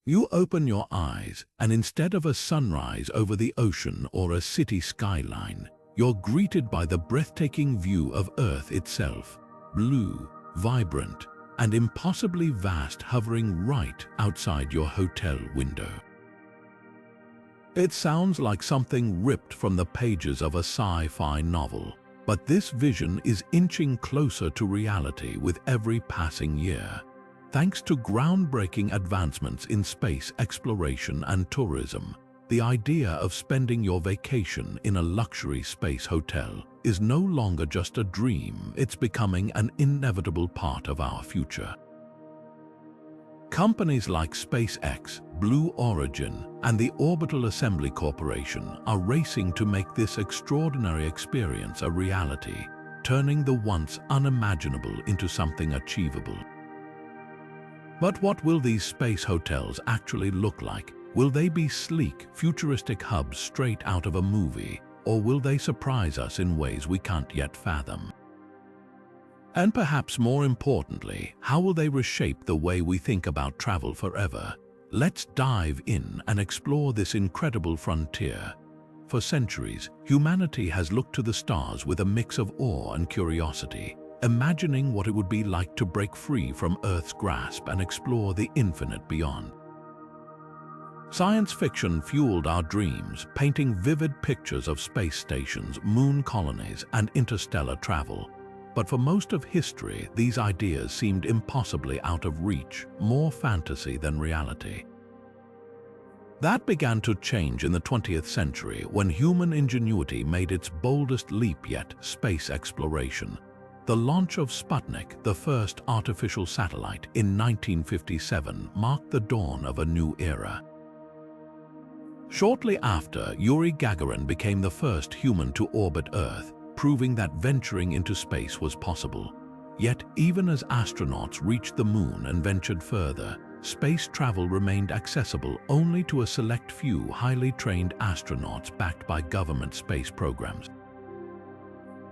You open your eyes, and instead of a sunrise over the ocean or a city skyline, you're greeted by the breathtaking view of Earth itself, blue, vibrant, and impossibly vast, hovering right outside your hotel window. It sounds like something ripped from the pages of a sci-fi novel, but this vision is inching closer to reality with every passing year, thanks to groundbreaking advancements in space exploration and tourism. The idea of spending your vacation in a luxury space hotel is no longer just a dream, it's becoming an inevitable part of our future. Companies like SpaceX, Blue Origin, and the Orbital Assembly Corporation are racing to make this extraordinary experience a reality, turning the once unimaginable into something achievable. But what will these space hotels actually look like? Will they be sleek, futuristic hubs straight out of a movie, or will they surprise us in ways we can't yet fathom? And perhaps more importantly, how will they reshape the way we think about travel forever? Let's dive in and explore this incredible frontier. For centuries, humanity has looked to the stars with a mix of awe and curiosity, imagining what it would be like to break free from Earth's grasp and explore the infinite beyond. Science fiction fueled our dreams, painting vivid pictures of space stations, moon colonies, and interstellar travel. But for most of history, these ideas seemed impossibly out of reach, more fantasy than reality. That began to change in the 20th century when human ingenuity made its boldest leap yet: space exploration. The launch of Sputnik, the first artificial satellite, in 1957 marked the dawn of a new era. Shortly after, Yuri Gagarin became the first human to orbit Earth, proving that venturing into space was possible. Yet, even as astronauts reached the moon and ventured further, space travel remained accessible only to a select few highly trained astronauts backed by government space programs.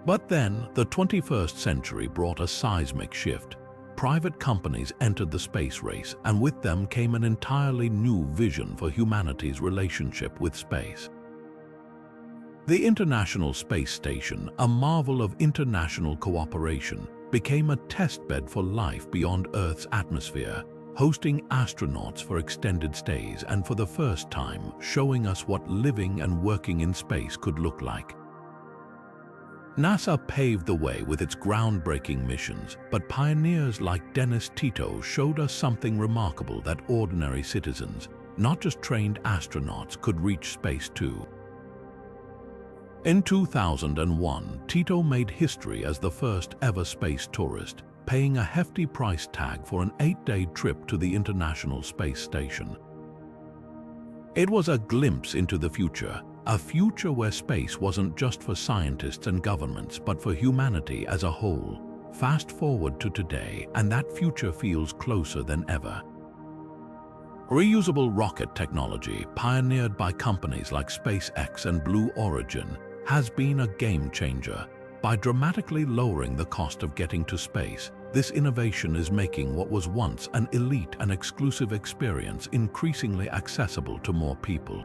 But then, the 21st century brought a seismic shift. Private companies entered the space race, and with them came an entirely new vision for humanity's relationship with space. The International Space Station, a marvel of international cooperation, became a testbed for life beyond Earth's atmosphere, hosting astronauts for extended stays and for the first time showing us what living and working in space could look like. NASA paved the way with its groundbreaking missions, but pioneers like Dennis Tito showed us something remarkable: that ordinary citizens, not just trained astronauts, could reach space too. In 2001, Tito made history as the first ever space tourist, paying a hefty price tag for an 8-day trip to the International Space Station. It was a glimpse into the future, a future where space wasn't just for scientists and governments, but for humanity as a whole. Fast forward to today, and that future feels closer than ever. Reusable rocket technology, pioneered by companies like SpaceX and Blue Origin, has been a game changer. By dramatically lowering the cost of getting to space, this innovation is making what was once an elite and exclusive experience increasingly accessible to more people.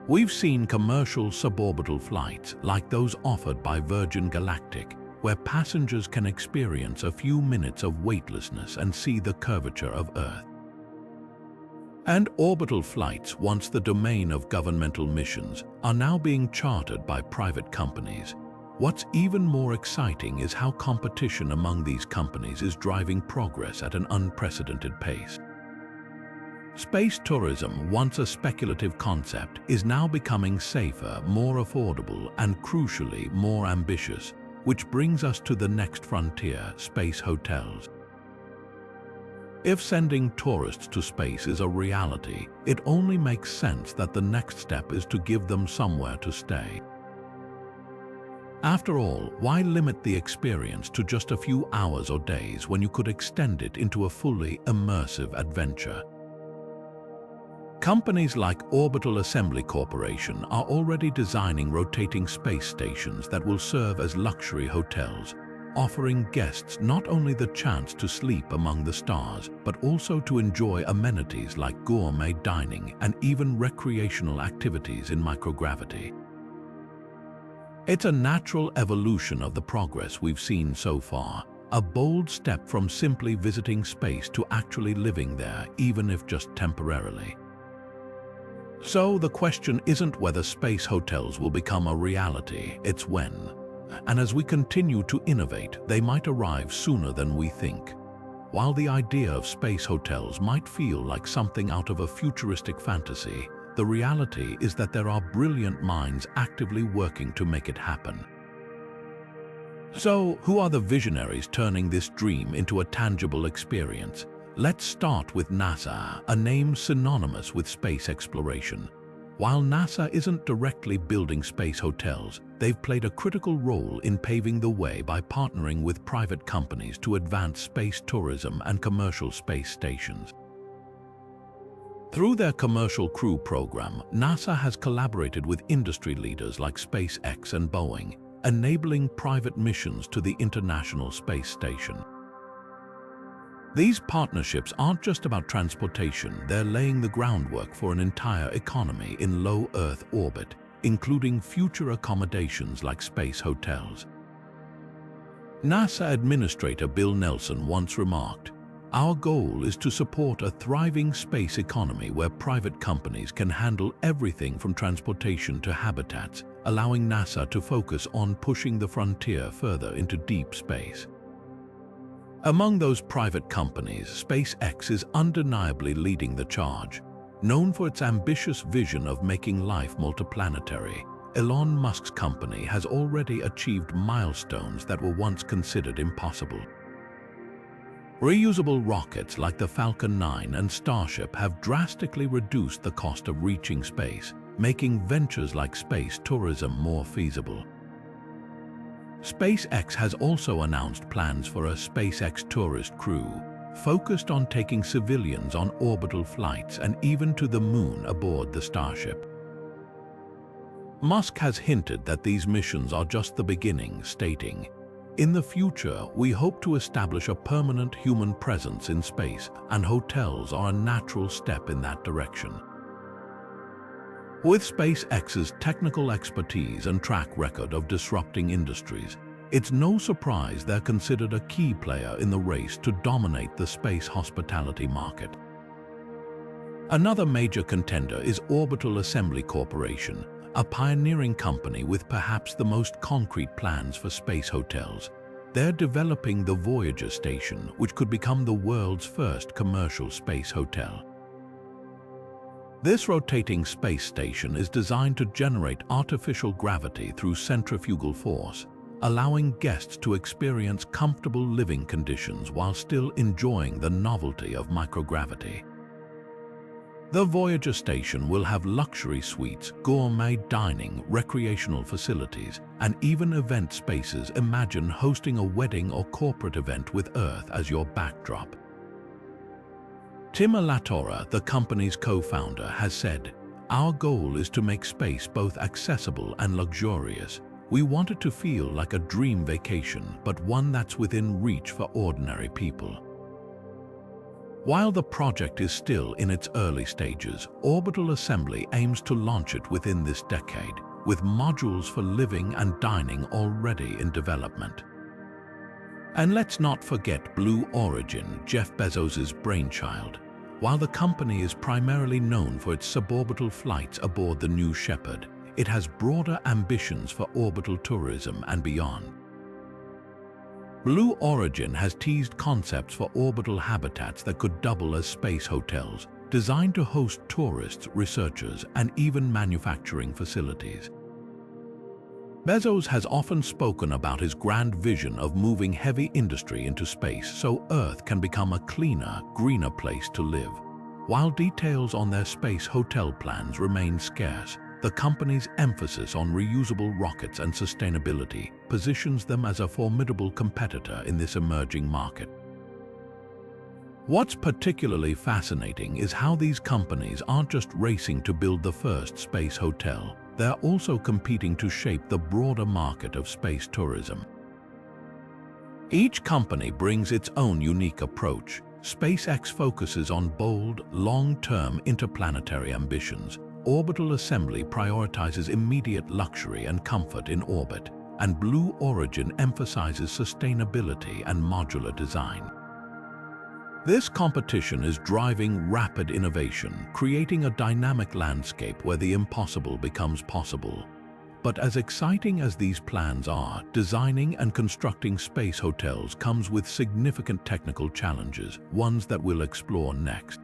We've seen commercial suborbital flights like those offered by Virgin Galactic, where passengers can experience a few minutes of weightlessness and see the curvature of Earth. And orbital flights, once the domain of governmental missions, are now being chartered by private companies. What's even more exciting is how competition among these companies is driving progress at an unprecedented pace. Space tourism, once a speculative concept, is now becoming safer, more affordable, and crucially more ambitious, which brings us to the next frontier: space hotels. If sending tourists to space is a reality, it only makes sense that the next step is to give them somewhere to stay. After all, why limit the experience to just a few hours or days when you could extend it into a fully immersive adventure? Companies like Orbital Assembly Corporation are already designing rotating space stations that will serve as luxury hotels, offering guests not only the chance to sleep among the stars, but also to enjoy amenities like gourmet dining and even recreational activities in microgravity. It's a natural evolution of the progress we've seen so far, a bold step from simply visiting space to actually living there, even if just temporarily. So the question isn't whether space hotels will become a reality, it's when. And as we continue to innovate, they might arrive sooner than we think. While the idea of space hotels might feel like something out of a futuristic fantasy, the reality is that there are brilliant minds actively working to make it happen. So, who are the visionaries turning this dream into a tangible experience? Let's start with NASA, a name synonymous with space exploration. While NASA isn't directly building space hotels, they've played a critical role in paving the way by partnering with private companies to advance space tourism and commercial space stations. Through their Commercial Crew program, NASA has collaborated with industry leaders like SpaceX and Boeing, enabling private missions to the International Space Station. These partnerships aren't just about transportation, they're laying the groundwork for an entire economy in low Earth orbit, including future accommodations like space hotels. NASA Administrator Bill Nelson once remarked, "Our goal is to support a thriving space economy where private companies can handle everything from transportation to habitats, allowing NASA to focus on pushing the frontier further into deep space." Among those private companies, SpaceX is undeniably leading the charge. Known for its ambitious vision of making life multiplanetary, Elon Musk's company has already achieved milestones that were once considered impossible. Reusable rockets like the Falcon 9 and Starship have drastically reduced the cost of reaching space, making ventures like space tourism more feasible. SpaceX has also announced plans for a SpaceX tourist crew, focused on taking civilians on orbital flights and even to the moon aboard the Starship. Musk has hinted that these missions are just the beginning, stating, "In the future, we hope to establish a permanent human presence in space, and hotels are a natural step in that direction." With SpaceX's technical expertise and track record of disrupting industries, it's no surprise they're considered a key player in the race to dominate the space hospitality market. Another major contender is Orbital Assembly Corporation, a pioneering company with perhaps the most concrete plans for space hotels. They're developing the Voyager Station, which could become the world's first commercial space hotel. This rotating space station is designed to generate artificial gravity through centrifugal force, allowing guests to experience comfortable living conditions while still enjoying the novelty of microgravity. The Voyager Station will have luxury suites, gourmet dining, recreational facilities, and even event spaces. Imagine hosting a wedding or corporate event with Earth as your backdrop. Tim Latorre, the company's co-founder, has said, "Our goal is to make space both accessible and luxurious. We want it to feel like a dream vacation, but one that's within reach for ordinary people." While the project is still in its early stages, Orbital Assembly aims to launch it within this decade, with modules for living and dining already in development. And let's not forget Blue Origin, Jeff Bezos's brainchild. While the company is primarily known for its suborbital flights aboard the New Shepard, it has broader ambitions for orbital tourism and beyond. Blue Origin has teased concepts for orbital habitats that could double as space hotels, designed to host tourists, researchers, and even manufacturing facilities. Bezos has often spoken about his grand vision of moving heavy industry into space so Earth can become a cleaner, greener place to live. While details on their space hotel plans remain scarce, the company's emphasis on reusable rockets and sustainability positions them as a formidable competitor in this emerging market. What's particularly fascinating is how these companies aren't just racing to build the first space hotel, they're also competing to shape the broader market of space tourism. Each company brings its own unique approach. SpaceX focuses on bold, long-term interplanetary ambitions. Orbital Assembly prioritizes immediate luxury and comfort in orbit, and Blue Origin emphasizes sustainability and modular design. This competition is driving rapid innovation, creating a dynamic landscape where the impossible becomes possible. But as exciting as these plans are, designing and constructing space hotels comes with significant technical challenges, ones that we'll explore next.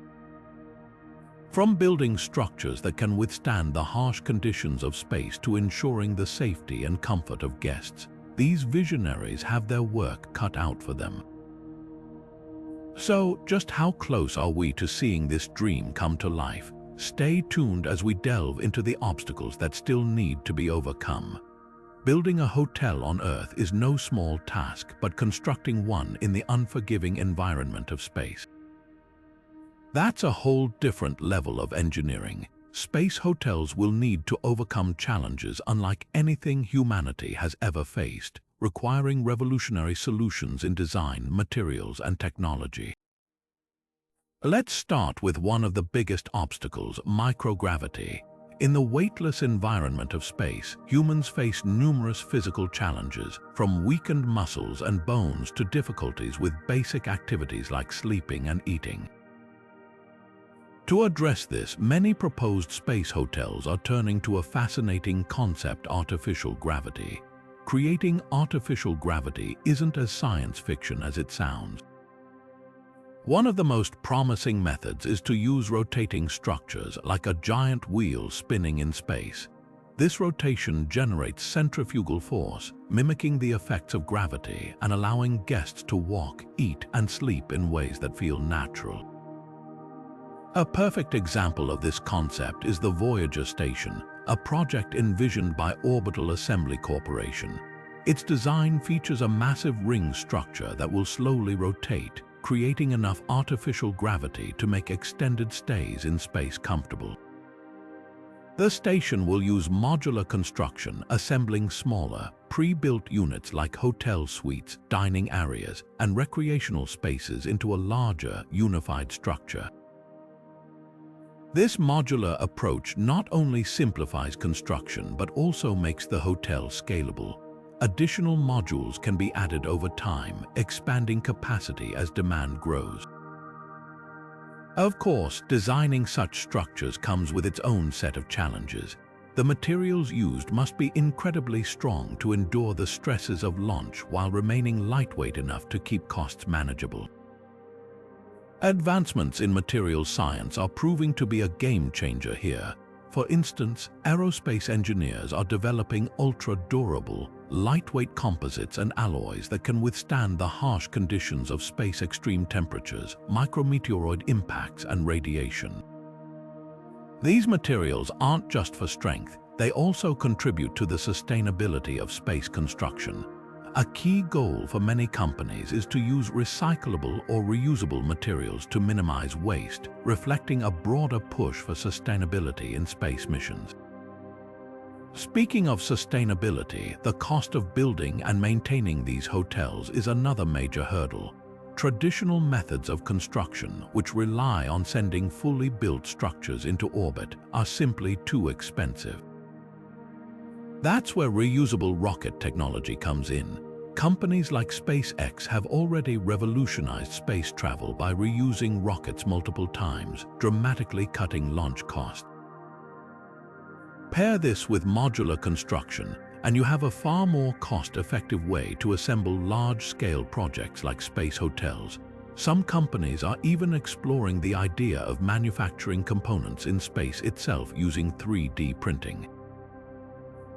From building structures that can withstand the harsh conditions of space to ensuring the safety and comfort of guests, these visionaries have their work cut out for them. So, just how close are we to seeing this dream come to life? Stay tuned as we delve into the obstacles that still need to be overcome. Building a hotel on Earth is no small task, but constructing one in the unforgiving environment of space, that's a whole different level of engineering. Space hotels will need to overcome challenges unlike anything humanity has ever faced, requiring revolutionary solutions in design, materials, and technology. Let's start with one of the biggest obstacles, microgravity. In the weightless environment of space, humans face numerous physical challenges, from weakened muscles and bones to difficulties with basic activities like sleeping and eating. To address this, many proposed space hotels are turning to a fascinating concept: artificial gravity. Creating artificial gravity isn't as science fiction as it sounds. One of the most promising methods is to use rotating structures like a giant wheel spinning in space. This rotation generates centrifugal force, mimicking the effects of gravity and allowing guests to walk, eat, and sleep in ways that feel natural. A perfect example of this concept is the Voyager Station, a project envisioned by Orbital Assembly Corporation. Its design features a massive ring structure that will slowly rotate, creating enough artificial gravity to make extended stays in space comfortable. The station will use modular construction, assembling smaller, pre-built units like hotel suites, dining areas, and recreational spaces into a larger, unified structure. This modular approach not only simplifies construction but also makes the hotel scalable. Additional modules can be added over time, expanding capacity as demand grows. Of course, designing such structures comes with its own set of challenges. The materials used must be incredibly strong to endure the stresses of launch while remaining lightweight enough to keep costs manageable. Advancements in materials science are proving to be a game changer here. For instance, aerospace engineers are developing ultra-durable, lightweight composites and alloys that can withstand the harsh conditions of space: extreme temperatures, micrometeoroid impacts, and radiation. These materials aren't just for strength, they also contribute to the sustainability of space construction. A key goal for many companies is to use recyclable or reusable materials to minimize waste, reflecting a broader push for sustainability in space missions. Speaking of sustainability, the cost of building and maintaining these hotels is another major hurdle. Traditional methods of construction, which rely on sending fully built structures into orbit, are simply too expensive. That's where reusable rocket technology comes in. Companies like SpaceX have already revolutionized space travel by reusing rockets multiple times, dramatically cutting launch costs. Pair this with modular construction, and you have a far more cost-effective way to assemble large-scale projects like space hotels. Some companies are even exploring the idea of manufacturing components in space itself using 3D printing.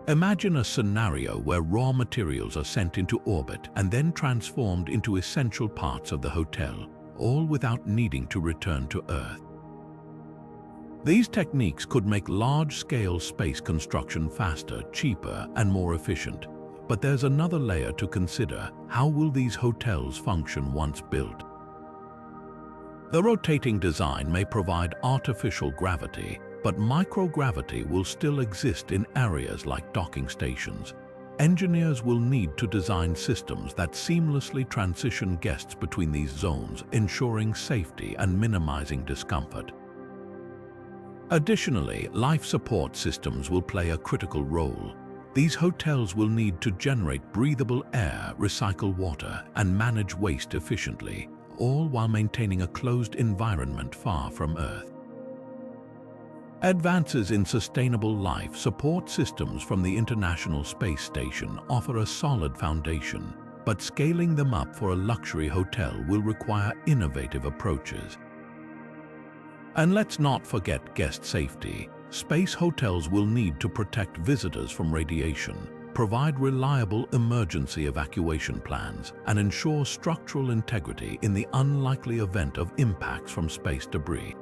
Imagine a scenario where raw materials are sent into orbit and then transformed into essential parts of the hotel, all without needing to return to Earth. These techniques could make large-scale space construction faster, cheaper, and more efficient. But there's another layer to consider: how will these hotels function once built? The rotating design may provide artificial gravity, but microgravity will still exist in areas like docking stations. engineers will need to design systems that seamlessly transition guests between these zones, ensuring safety and minimizing discomfort. Additionally, life support systems will play a critical role. These hotels will need to generate breathable air, recycle water, and manage waste efficiently, all while maintaining a closed environment far from Earth. Advances in sustainable life support systems from the International Space Station offer a solid foundation, but scaling them up for a luxury hotel will require innovative approaches. And let's not forget guest safety. Space hotels will need to protect visitors from radiation, provide reliable emergency evacuation plans, and ensure structural integrity in the unlikely event of impacts from space debris.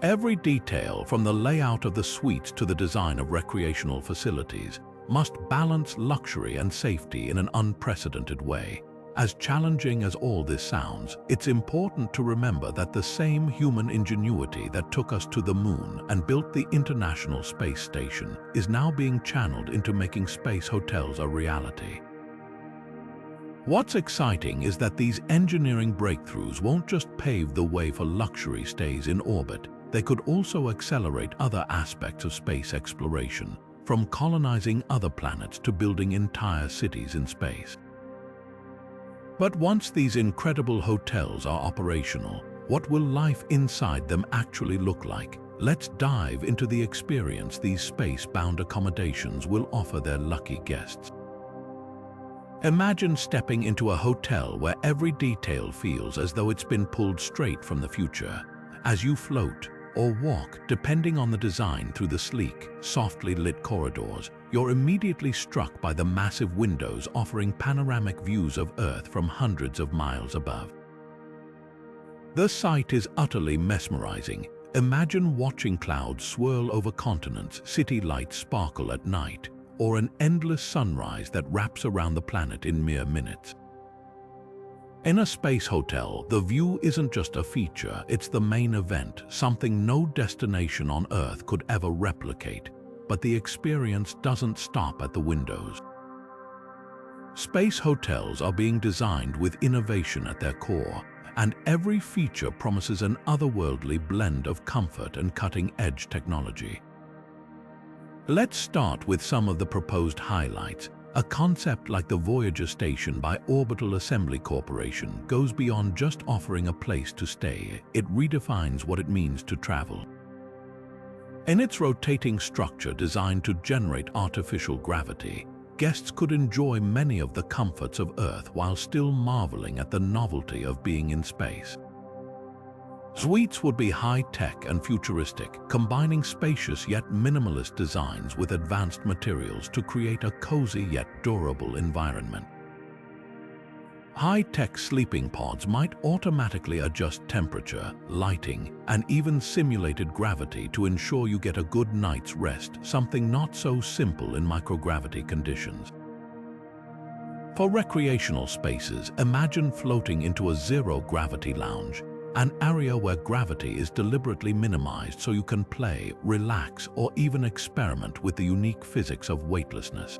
Every detail, from the layout of the suites to the design of recreational facilities, must balance luxury and safety in an unprecedented way. As challenging as all this sounds, it's important to remember that the same human ingenuity that took us to the moon and built the International Space Station is now being channeled into making space hotels a reality. What's exciting is that these engineering breakthroughs won't just pave the way for luxury stays in orbit, they could also accelerate other aspects of space exploration, from colonizing other planets to building entire cities in space. But once these incredible hotels are operational, what will life inside them actually look like? Let's dive into the experience these space-bound accommodations will offer their lucky guests. Imagine stepping into a hotel where every detail feels as though it's been pulled straight from the future. As you float or walk, depending on the design, through the sleek, softly lit corridors, you're immediately struck by the massive windows offering panoramic views of Earth from hundreds of miles above. The sight is utterly mesmerizing. Imagine watching clouds swirl over continents, city lights sparkle at night, or an endless sunrise that wraps around the planet in mere minutes. In a space hotel, the view isn't just a feature, it's the main event, something no destination on Earth could ever replicate. But the experience doesn't stop at the windows. Space hotels are being designed with innovation at their core, and every feature promises an otherworldly blend of comfort and cutting-edge technology. Let's start with some of the proposed highlights. A concept like the Voyager Station by Orbital Assembly Corporation goes beyond just offering a place to stay. It redefines what it means to travel. In its rotating structure designed to generate artificial gravity, guests could enjoy many of the comforts of Earth while still marveling at the novelty of being in space. Suites would be high-tech and futuristic, combining spacious yet minimalist designs with advanced materials to create a cozy yet durable environment. High-tech sleeping pods might automatically adjust temperature, lighting, and even simulated gravity to ensure you get a good night's rest, something not so simple in microgravity conditions. For recreational spaces, imagine floating into a zero-gravity lounge, an area where gravity is deliberately minimized so you can play, relax, or even experiment with the unique physics of weightlessness.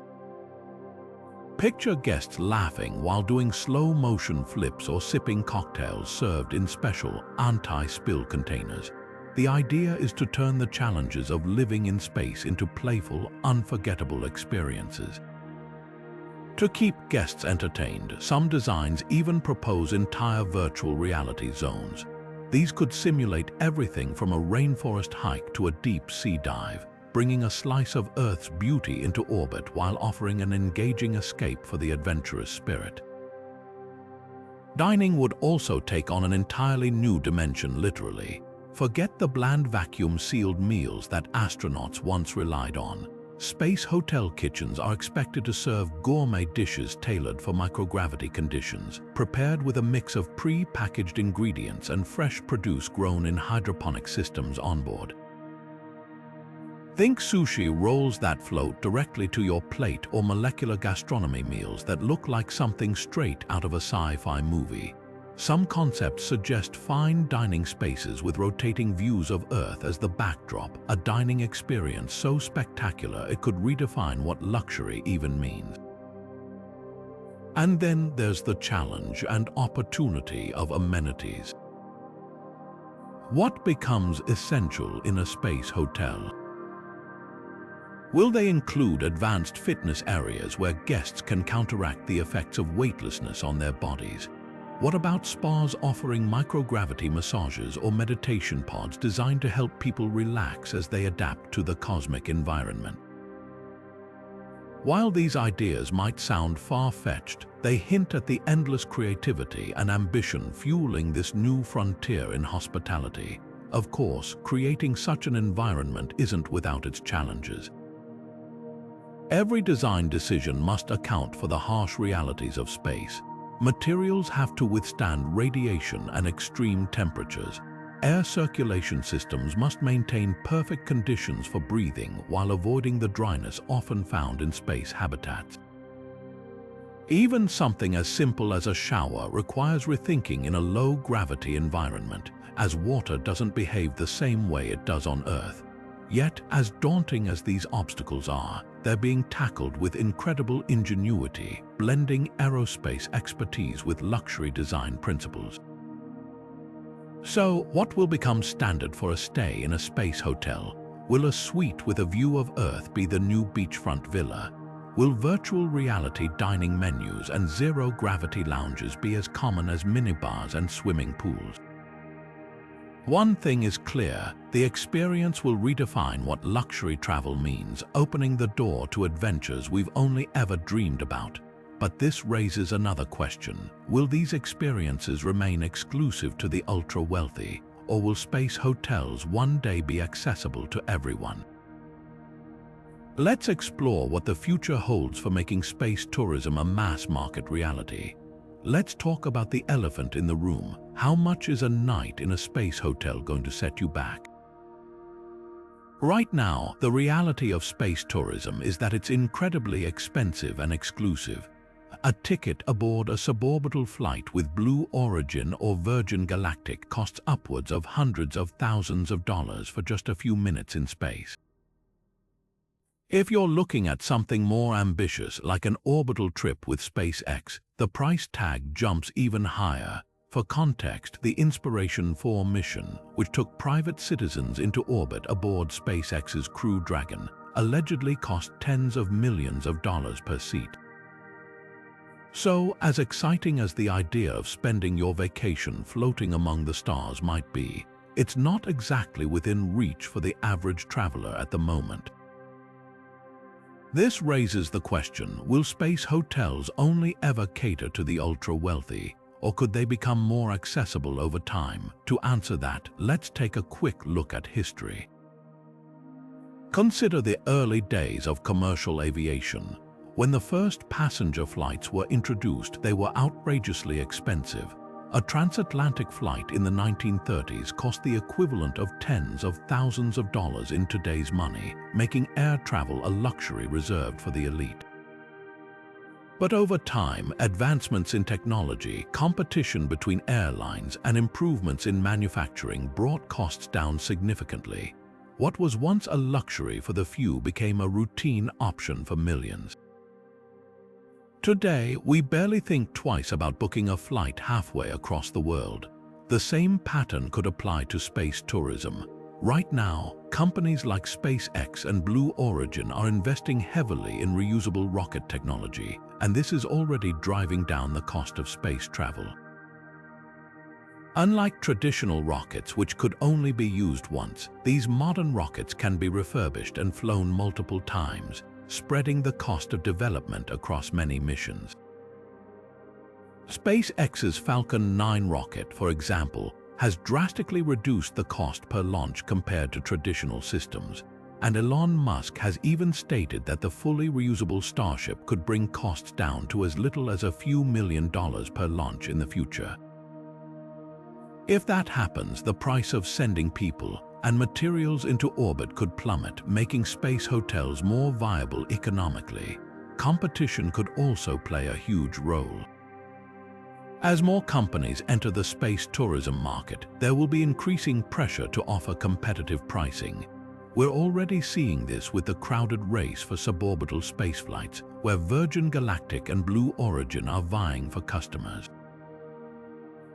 Picture guests laughing while doing slow-motion flips or sipping cocktails served in special anti-spill containers. The idea is to turn the challenges of living in space into playful, unforgettable experiences. To keep guests entertained, some designs even propose entire virtual reality zones. These could simulate everything from a rainforest hike to a deep sea dive, bringing a slice of Earth's beauty into orbit while offering an engaging escape for the adventurous spirit. Dining would also take on an entirely new dimension, literally. Forget the bland vacuum-sealed meals that astronauts once relied on. Space hotel kitchens are expected to serve gourmet dishes tailored for microgravity conditions, prepared with a mix of pre-packaged ingredients and fresh produce grown in hydroponic systems onboard. Think sushi rolls that float directly to your plate, or molecular gastronomy meals that look like something straight out of a sci-fi movie. Some concepts suggest fine dining spaces with rotating views of Earth as the backdrop, a dining experience so spectacular it could redefine what luxury even means. And then there's the challenge and opportunity of amenities. What becomes essential in a space hotel? Will they include advanced fitness areas where guests can counteract the effects of weightlessness on their bodies? What about spas offering microgravity massages or meditation pods designed to help people relax as they adapt to the cosmic environment? While these ideas might sound far-fetched, they hint at the endless creativity and ambition fueling this new frontier in hospitality. Of course, creating such an environment isn't without its challenges. Every design decision must account for the harsh realities of space. Materials have to withstand radiation and extreme temperatures. Air circulation systems must maintain perfect conditions for breathing while avoiding the dryness often found in space habitats. Even something as simple as a shower requires rethinking in a low-gravity environment, as water doesn't behave the same way it does on Earth. Yet, as daunting as these obstacles are, they're being tackled with incredible ingenuity, blending aerospace expertise with luxury design principles. So, what will become standard for a stay in a space hotel? Will a suite with a view of Earth be the new beachfront villa? Will virtual reality dining menus and zero-gravity lounges be as common as minibars and swimming pools? One thing is clear, the experience will redefine what luxury travel means, opening the door to adventures we've only ever dreamed about. But this raises another question. Will these experiences remain exclusive to the ultra-wealthy, or will space hotels one day be accessible to everyone? Let's explore what the future holds for making space tourism a mass-market reality. Let's talk about the elephant in the room. How much is a night in a space hotel going to set you back? Right now, the reality of space tourism is that it's incredibly expensive and exclusive. A ticket aboard a suborbital flight with Blue Origin or Virgin Galactic costs upwards of hundreds of thousands of dollars for just a few minutes in space. If you're looking at something more ambitious, like an orbital trip with SpaceX, the price tag jumps even higher. For context, the Inspiration 4 mission, which took private citizens into orbit aboard SpaceX's Crew Dragon, allegedly cost tens of millions of dollars per seat. So, as exciting as the idea of spending your vacation floating among the stars might be, it's not exactly within reach for the average traveler at the moment. This raises the question, will space hotels only ever cater to the ultra-wealthy, or could they become more accessible over time? To answer that, let's take a quick look at history. Consider the early days of commercial aviation. When the first passenger flights were introduced, they were outrageously expensive. A transatlantic flight in the 1930s cost the equivalent of tens of thousands of dollars in today's money, making air travel a luxury reserved for the elite. But over time, advancements in technology, competition between airlines, and improvements in manufacturing brought costs down significantly. What was once a luxury for the few became a routine option for millions. Today, we barely think twice about booking a flight halfway across the world. The same pattern could apply to space tourism. Right now, companies like SpaceX and Blue Origin are investing heavily in reusable rocket technology, and this is already driving down the cost of space travel. Unlike traditional rockets, which could only be used once, these modern rockets can be refurbished and flown multiple times, spreading the cost of development across many missions. SpaceX's Falcon 9 rocket, for example, has drastically reduced the cost per launch compared to traditional systems, and Elon Musk has even stated that the fully reusable Starship could bring costs down to as little as a few $1 million per launch in the future. If that happens, the price of sending people and materials into orbit could plummet, making space hotels more viable economically. Competition could also play a huge role. As more companies enter the space tourism market, there will be increasing pressure to offer competitive pricing. We're already seeing this with the crowded race for suborbital spaceflights, where Virgin Galactic and Blue Origin are vying for customers.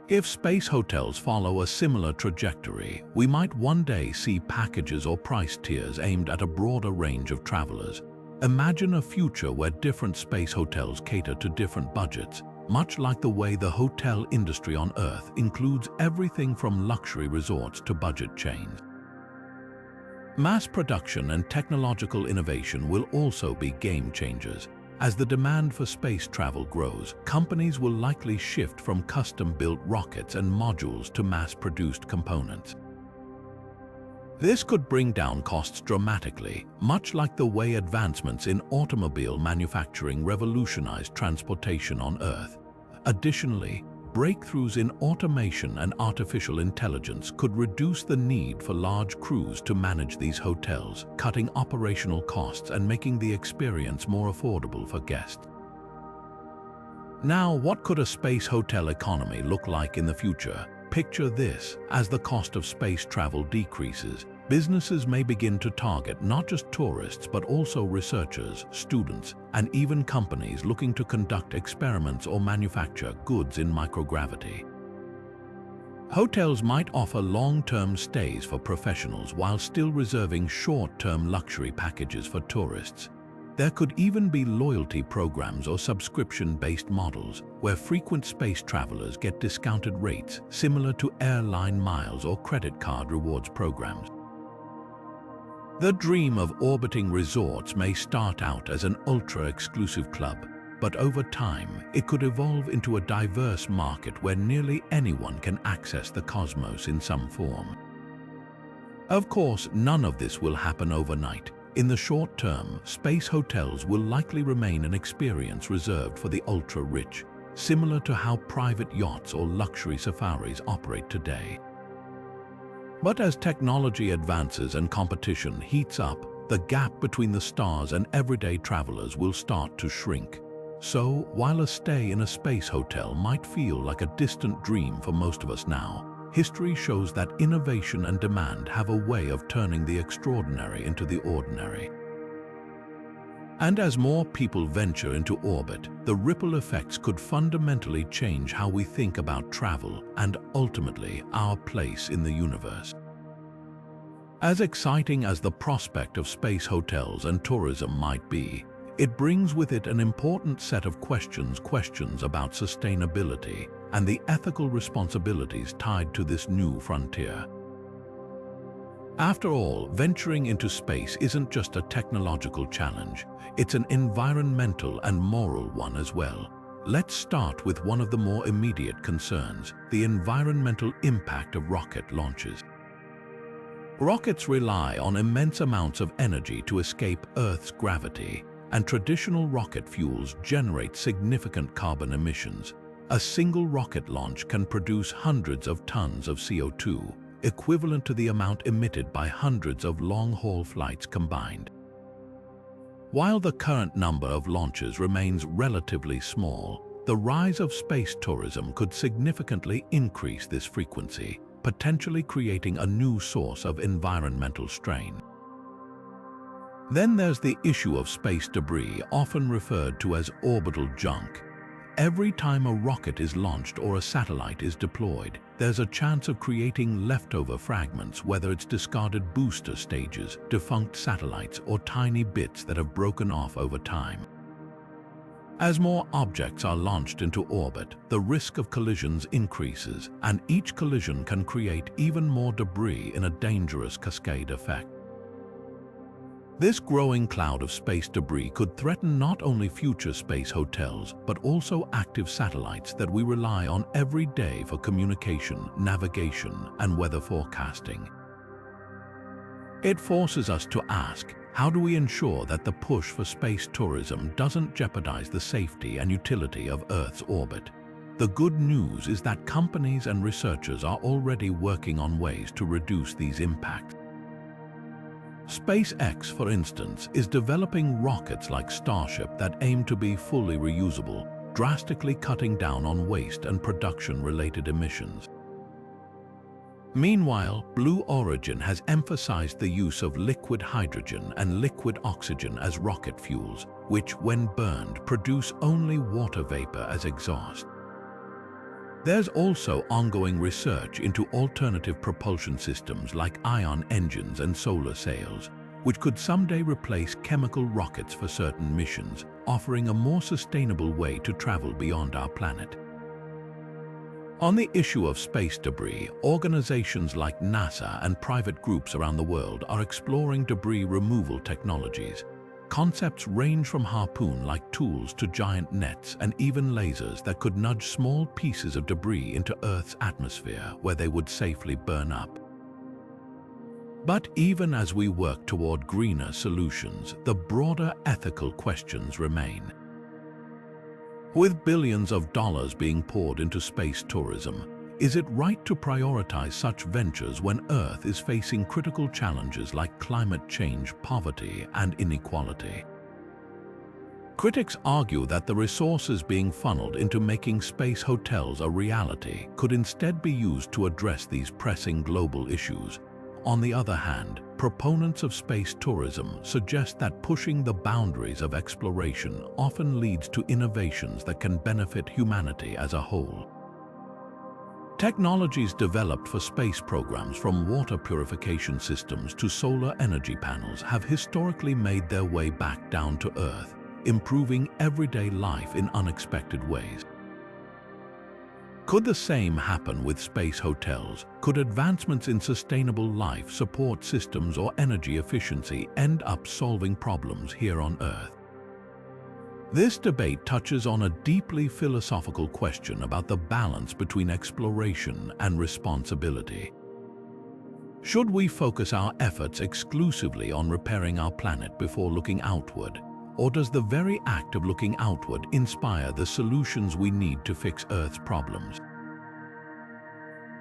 If space hotels follow a similar trajectory, we might one day see packages or price tiers aimed at a broader range of travelers. Imagine a future where different space hotels cater to different budgets, much like the way the hotel industry on Earth includes everything from luxury resorts to budget chains. Mass production and technological innovation will also be game changers. As the demand for space travel grows, companies will likely shift from custom-built rockets and modules to mass-produced components. This could bring down costs dramatically, much like the way advancements in automobile manufacturing revolutionized transportation on Earth. Additionally, breakthroughs in automation and artificial intelligence could reduce the need for large crews to manage these hotels, cutting operational costs and making the experience more affordable for guests. Now, what could a space hotel economy look like in the future? Picture this: as the cost of space travel decreases, businesses may begin to target not just tourists but also researchers, students, and even companies looking to conduct experiments or manufacture goods in microgravity. Hotels might offer long-term stays for professionals while still reserving short-term luxury packages for tourists. There could even be loyalty programs or subscription-based models where frequent space travelers get discounted rates similar to airline miles or credit card rewards programs. The dream of orbiting resorts may start out as an ultra-exclusive club, but over time it could evolve into a diverse market where nearly anyone can access the cosmos in some form. Of course, none of this will happen overnight. In the short term, space hotels will likely remain an experience reserved for the ultra-rich, similar to how private yachts or luxury safaris operate today. But as technology advances and competition heats up, the gap between the stars and everyday travelers will start to shrink. So, while a stay in a space hotel might feel like a distant dream for most of us now, history shows that innovation and demand have a way of turning the extraordinary into the ordinary. And as more people venture into orbit, the ripple effects could fundamentally change how we think about travel and, ultimately, our place in the universe. As exciting as the prospect of space hotels and tourism might be, it brings with it an important set of questions about sustainability and the ethical responsibilities tied to this new frontier. After all, venturing into space isn't just a technological challenge, it's an environmental and moral one as well. Let's start with one of the more immediate concerns: the environmental impact of rocket launches. Rockets rely on immense amounts of energy to escape Earth's gravity, and traditional rocket fuels generate significant carbon emissions. A single rocket launch can produce hundreds of tons of CO2, equivalent to the amount emitted by hundreds of long-haul flights combined. While the current number of launches remains relatively small, the rise of space tourism could significantly increase this frequency, potentially creating a new source of environmental strain. Then there's the issue of space debris, often referred to as orbital junk. Every time a rocket is launched or a satellite is deployed, there's a chance of creating leftover fragments, whether it's discarded booster stages, defunct satellites, or tiny bits that have broken off over time. As more objects are launched into orbit, the risk of collisions increases, and each collision can create even more debris in a dangerous cascade effect. This growing cloud of space debris could threaten not only future space hotels, but also active satellites that we rely on every day for communication, navigation, and weather forecasting. It forces us to ask, how do we ensure that the push for space tourism doesn't jeopardize the safety and utility of Earth's orbit? The good news is that companies and researchers are already working on ways to reduce these impacts. SpaceX, for instance, is developing rockets like Starship that aim to be fully reusable. drastically cutting down on waste and production-related emissions. Meanwhile, Blue Origin has emphasized the use of liquid hydrogen and liquid oxygen as rocket fuels, which, when burned, produce only water vapor as exhaust. There's also ongoing research into alternative propulsion systems like ion engines and solar sails, which could someday replace chemical rockets for certain missions, offering a more sustainable way to travel beyond our planet. On the issue of space debris, organizations like NASA and private groups around the world are exploring debris removal technologies. Concepts range from harpoon-like tools to giant nets and even lasers that could nudge small pieces of debris into Earth's atmosphere where they would safely burn up. But even as we work toward greener solutions, the broader ethical questions remain. With billions of dollars being poured into space tourism, is it right to prioritize such ventures when Earth is facing critical challenges like climate change, poverty, and inequality? Critics argue that the resources being funneled into making space hotels a reality could instead be used to address these pressing global issues. On the other hand, proponents of space tourism suggest that pushing the boundaries of exploration often leads to innovations that can benefit humanity as a whole. Technologies developed for space programs, from water purification systems to solar energy panels, have historically made their way back down to Earth, improving everyday life in unexpected ways. Could the same happen with space hotels? Could advancements in sustainable life support systems or energy efficiency end up solving problems here on Earth? This debate touches on a deeply philosophical question about the balance between exploration and responsibility. Should we focus our efforts exclusively on repairing our planet before looking outward? Or does the very act of looking outward inspire the solutions we need to fix Earth's problems?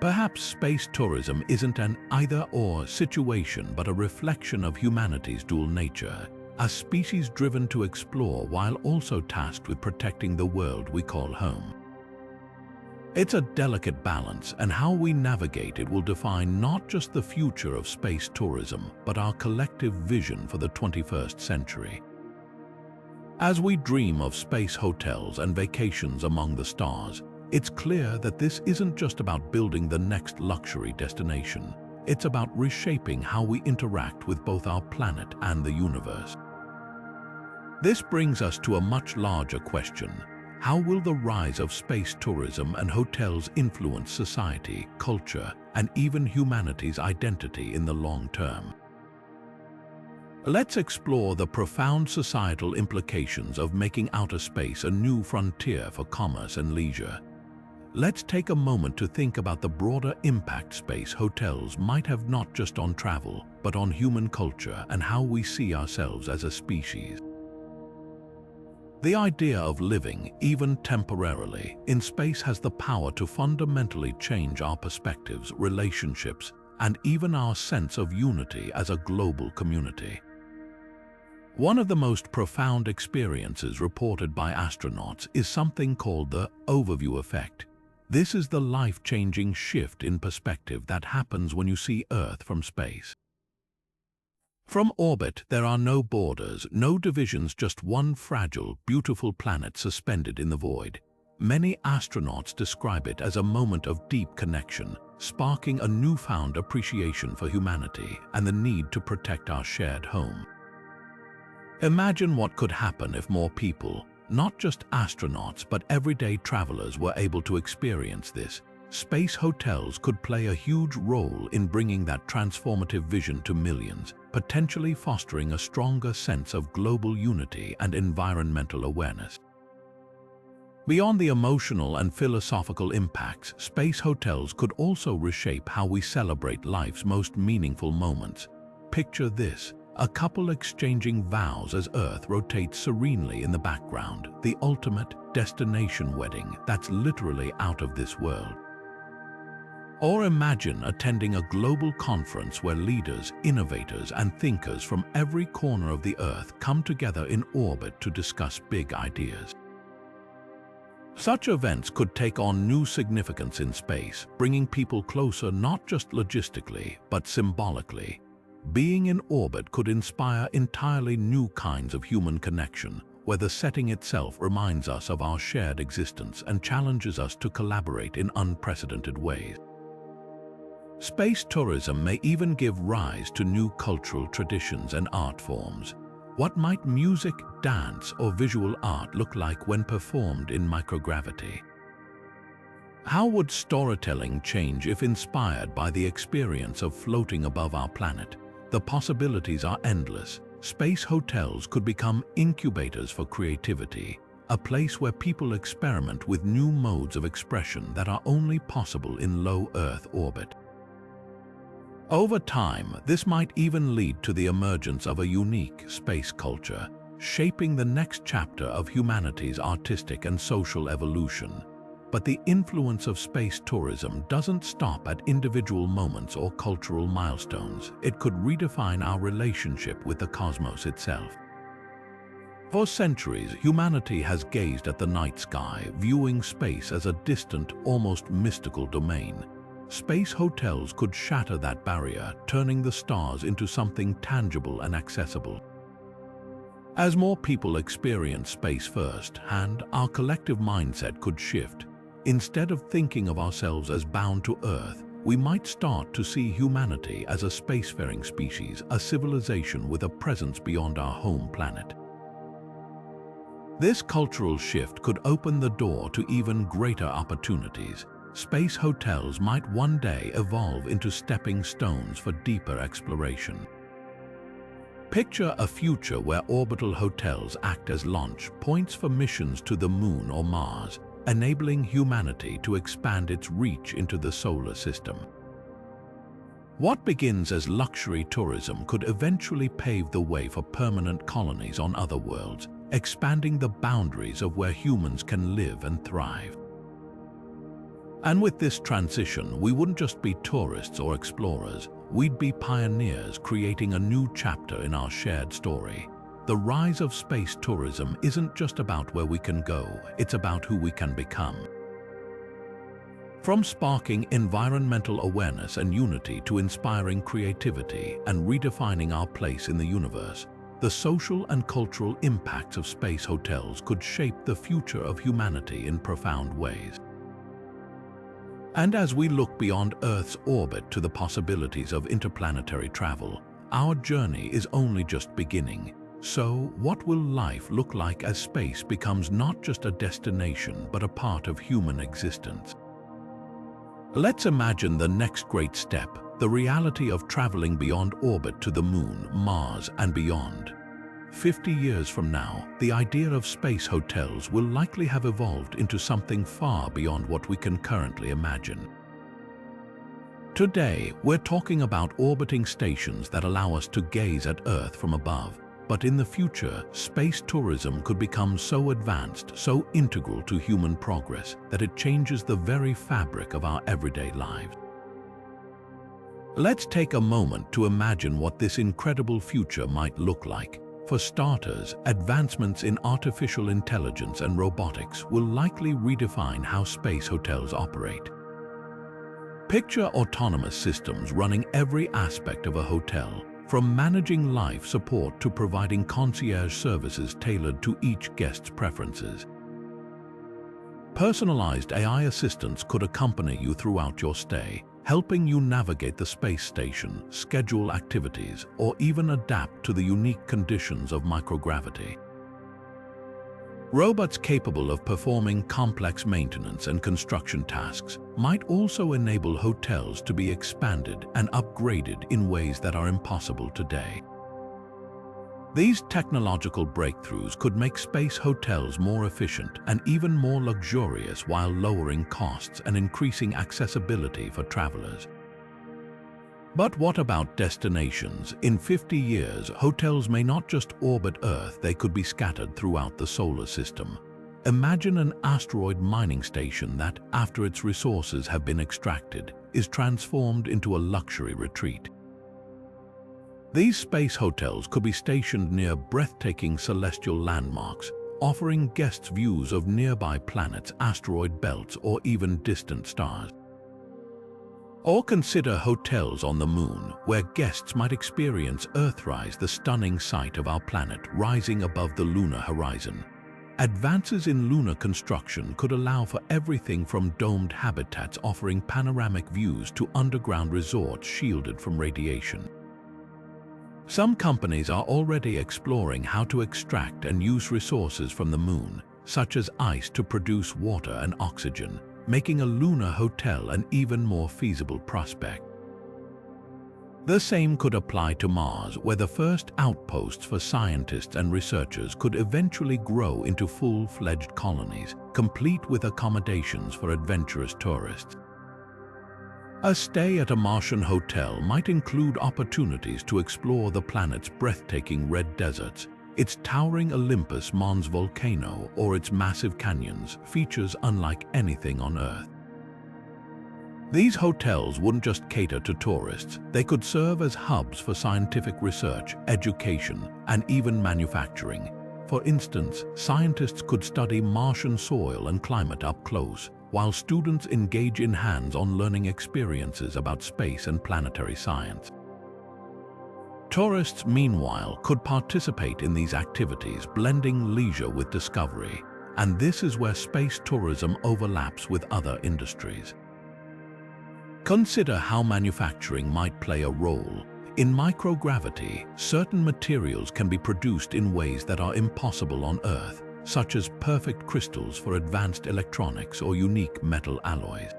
Perhaps space tourism isn't an either-or situation, but a reflection of humanity's dual nature, a species driven to explore while also tasked with protecting the world we call home. It's a delicate balance, and how we navigate it will define not just the future of space tourism, but our collective vision for the 21st century. As we dream of space hotels and vacations among the stars, it's clear that this isn't just about building the next luxury destination. It's about reshaping how we interact with both our planet and the universe. This brings us to a much larger question. How will the rise of space tourism and hotels influence society, culture, and even humanity's identity in the long term? Let's explore the profound societal implications of making outer space a new frontier for commerce and leisure. Let's take a moment to think about the broader impact space hotels might have, not just on travel, but on human culture and how we see ourselves as a species. The idea of living, even temporarily, in space has the power to fundamentally change our perspectives, relationships, and even our sense of unity as a global community. One of the most profound experiences reported by astronauts is something called the overview effect. This is the life-changing shift in perspective that happens when you see Earth from space. From orbit, there are no borders, no divisions, just one fragile, beautiful planet suspended in the void. Many astronauts describe it as a moment of deep connection, sparking a newfound appreciation for humanity and the need to protect our shared home. Imagine what could happen if more people, not just astronauts but everyday travelers, were able to experience this. Space hotels could play a huge role in bringing that transformative vision to millions, potentially fostering a stronger sense of global unity and environmental awareness. Beyond the emotional and philosophical impacts, space hotels could also reshape how we celebrate life's most meaningful moments. Picture this: a couple exchanging vows as Earth rotates serenely in the background, the ultimate destination wedding that's literally out of this world. Or imagine attending a global conference where leaders, innovators, and thinkers from every corner of the Earth come together in orbit to discuss big ideas. Such events could take on new significance in space, bringing people closer not just logistically, but symbolically. Being in orbit could inspire entirely new kinds of human connection, where the setting itself reminds us of our shared existence and challenges us to collaborate in unprecedented ways. Space tourism may even give rise to new cultural traditions and art forms. What might music, dance, or visual art look like when performed in microgravity? How would storytelling change if inspired by the experience of floating above our planet? The possibilities are endless. Space hotels could become incubators for creativity, a place where people experiment with new modes of expression that are only possible in low Earth orbit. Over time, this might even lead to the emergence of a unique space culture, shaping the next chapter of humanity's artistic and social evolution. But the influence of space tourism doesn't stop at individual moments or cultural milestones. It could redefine our relationship with the cosmos itself. For centuries, humanity has gazed at the night sky, viewing space as a distant, almost mystical domain. Space hotels could shatter that barrier, turning the stars into something tangible and accessible. As more people experience space firsthand, our collective mindset could shift. Instead of thinking of ourselves as bound to Earth, we might start to see humanity as a spacefaring species, a civilization with a presence beyond our home planet. This cultural shift could open the door to even greater opportunities. Space hotels might one day evolve into stepping stones for deeper exploration. Picture a future where orbital hotels act as launch points for missions to the Moon or Mars, enabling humanity to expand its reach into the solar system. What begins as luxury tourism could eventually pave the way for permanent colonies on other worlds, expanding the boundaries of where humans can live and thrive. And with this transition, we wouldn't just be tourists or explorers, we'd be pioneers creating a new chapter in our shared story. The rise of space tourism isn't just about where we can go, it's about who we can become. From sparking environmental awareness and unity to inspiring creativity and redefining our place in the universe, the social and cultural impacts of space hotels could shape the future of humanity in profound ways. And as we look beyond Earth's orbit to the possibilities of interplanetary travel, our journey is only just beginning. So, what will life look like as space becomes not just a destination but a part of human existence? Let's imagine the next great step, the reality of traveling beyond orbit to the Moon, Mars, and beyond. 50 years from now, the idea of space hotels will likely have evolved into something far beyond what we can currently imagine. Today, we're talking about orbiting stations that allow us to gaze at Earth from above. But in the future, space tourism could become so advanced, so integral to human progress, that it changes the very fabric of our everyday lives. Let's take a moment to imagine what this incredible future might look like. For starters, advancements in artificial intelligence and robotics will likely redefine how space hotels operate. Picture autonomous systems running every aspect of a hotel, from managing life support to providing concierge services tailored to each guest's preferences. Personalized AI assistants could accompany you throughout your stay, helping you navigate the space station, schedule activities, or even adapt to the unique conditions of microgravity. Robots capable of performing complex maintenance and construction tasks might also enable hotels to be expanded and upgraded in ways that are impossible today. These technological breakthroughs could make space hotels more efficient and even more luxurious while lowering costs and increasing accessibility for travelers. But what about destinations? In 50 years, hotels may not just orbit Earth, they could be scattered throughout the solar system. Imagine an asteroid mining station that, after its resources have been extracted, is transformed into a luxury retreat. These space hotels could be stationed near breathtaking celestial landmarks, offering guests views of nearby planets, asteroid belts, or even distant stars. Or consider hotels on the moon, where guests might experience Earthrise, the stunning sight of our planet rising above the lunar horizon. Advances in lunar construction could allow for everything from domed habitats offering panoramic views to underground resorts shielded from radiation. Some companies are already exploring how to extract and use resources from the moon, such as ice, to produce water and oxygen, making a lunar hotel an even more feasible prospect. The same could apply to Mars, where the first outposts for scientists and researchers could eventually grow into full-fledged colonies, complete with accommodations for adventurous tourists. A stay at a Martian hotel might include opportunities to explore the planet's breathtaking red deserts, its towering Olympus Mons volcano, or its massive canyons, features unlike anything on Earth. These hotels wouldn't just cater to tourists, they could serve as hubs for scientific research, education, and even manufacturing. For instance, scientists could study Martian soil and climate up close, while students engage in hands-on learning experiences about space and planetary science. Tourists, meanwhile, could participate in these activities, blending leisure with discovery, and this is where space tourism overlaps with other industries. Consider how manufacturing might play a role. In microgravity, certain materials can be produced in ways that are impossible on Earth, such as perfect crystals for advanced electronics or unique metal alloys.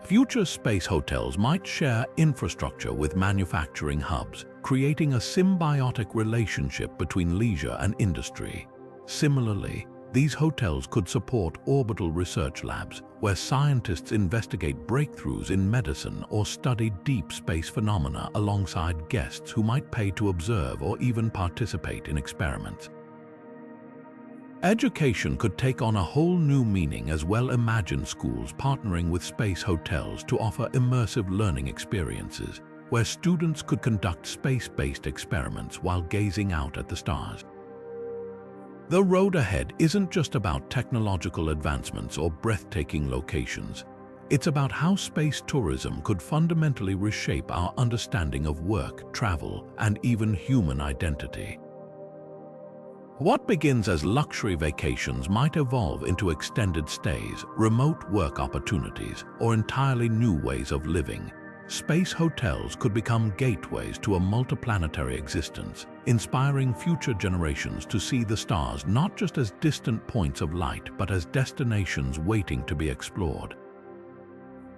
Future space hotels might share infrastructure with manufacturing hubs, creating a symbiotic relationship between leisure and industry. Similarly, these hotels could support orbital research labs, where scientists investigate breakthroughs in medicine or study deep space phenomena alongside guests who might pay to observe or even participate in experiments. Education could take on a whole new meaning as well. Imagine schools partnering with space hotels to offer immersive learning experiences, where students could conduct space-based experiments while gazing out at the stars. The road ahead isn't just about technological advancements or breathtaking locations. It's about how space tourism could fundamentally reshape our understanding of work, travel, and even human identity. What begins as luxury vacations might evolve into extended stays, remote work opportunities, or entirely new ways of living. Space hotels could become gateways to a multiplanetary existence, inspiring future generations to see the stars not just as distant points of light, but as destinations waiting to be explored.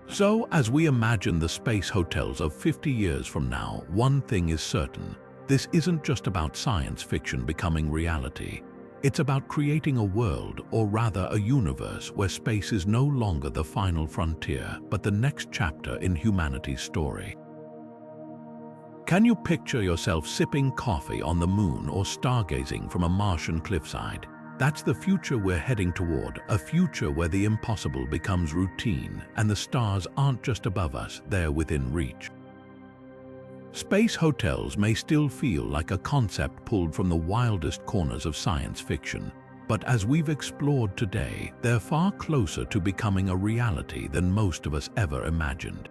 So, as we imagine the space hotels of 50 years from now, one thing is certain: this isn't just about science fiction becoming reality. It's about creating a world, or rather a universe, where space is no longer the final frontier, but the next chapter in humanity's story. Can you picture yourself sipping coffee on the moon or stargazing from a Martian cliffside? That's the future we're heading toward, a future where the impossible becomes routine and the stars aren't just above us, they're within reach. Space hotels may still feel like a concept pulled from the wildest corners of science fiction, but as we've explored today, they're far closer to becoming a reality than most of us ever imagined.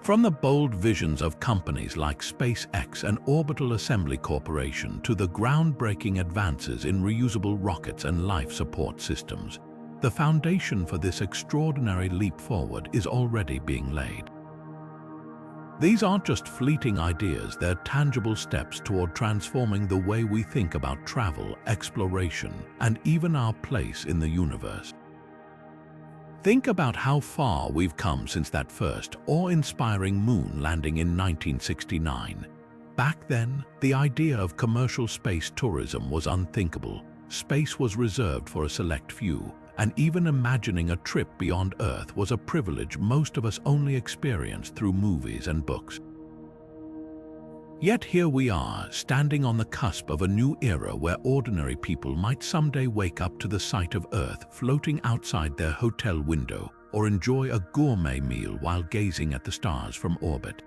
From the bold visions of companies like SpaceX and Orbital Assembly Corporation to the groundbreaking advances in reusable rockets and life support systems, the foundation for this extraordinary leap forward is already being laid. These aren't just fleeting ideas, they're tangible steps toward transforming the way we think about travel, exploration, and even our place in the universe. Think about how far we've come since that first awe-inspiring moon landing in 1969. Back then, the idea of commercial space tourism was unthinkable. Space was reserved for a select few, and even imagining a trip beyond Earth was a privilege most of us only experienced through movies and books. Yet here we are, standing on the cusp of a new era where ordinary people might someday wake up to the sight of Earth floating outside their hotel window, or enjoy a gourmet meal while gazing at the stars from orbit.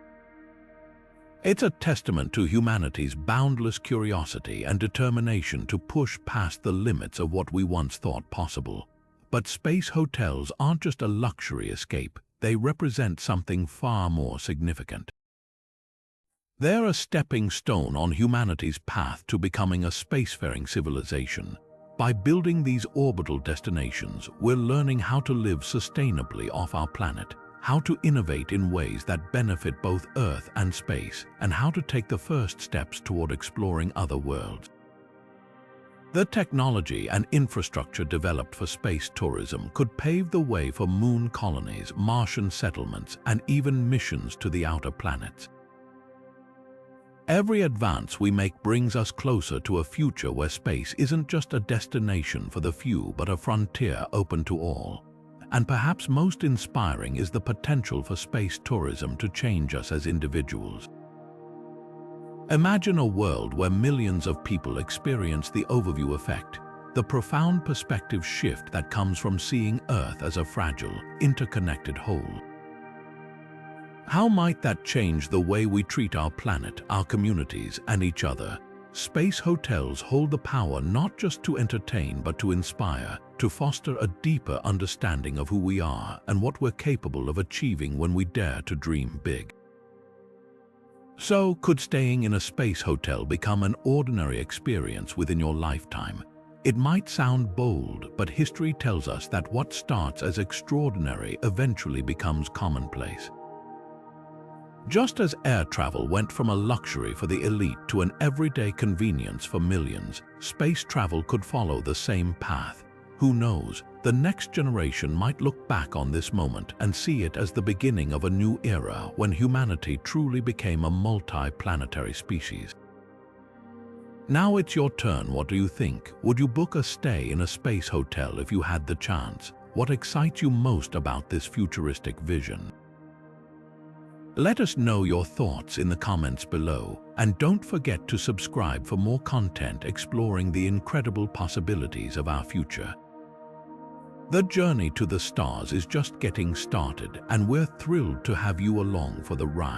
It's a testament to humanity's boundless curiosity and determination to push past the limits of what we once thought possible. But space hotels aren't just a luxury escape, they represent something far more significant. They're a stepping stone on humanity's path to becoming a spacefaring civilization. By building these orbital destinations, we're learning how to live sustainably off our planet, how to innovate in ways that benefit both Earth and space, and how to take the first steps toward exploring other worlds. The technology and infrastructure developed for space tourism could pave the way for moon colonies, Martian settlements, and even missions to the outer planets. Every advance we make brings us closer to a future where space isn't just a destination for the few, but a frontier open to all. And perhaps most inspiring is the potential for space tourism to change us as individuals. Imagine a world where millions of people experience the overview effect, the profound perspective shift that comes from seeing Earth as a fragile, interconnected whole. How might that change the way we treat our planet, our communities, and each other? Space hotels hold the power not just to entertain but to inspire, to foster a deeper understanding of who we are and what we're capable of achieving when we dare to dream big. So, could staying in a space hotel become an ordinary experience within your lifetime? It might sound bold, but history tells us that what starts as extraordinary eventually becomes commonplace. Just as air travel went from a luxury for the elite to an everyday convenience for millions, space travel could follow the same path. Who knows, the next generation might look back on this moment and see it as the beginning of a new era when humanity truly became a multi-planetary species. Now it's your turn. What do you think? Would you book a stay in a space hotel if you had the chance? What excites you most about this futuristic vision? Let us know your thoughts in the comments below, and don't forget to subscribe for more content exploring the incredible possibilities of our future. The journey to the stars is just getting started, and we're thrilled to have you along for the ride.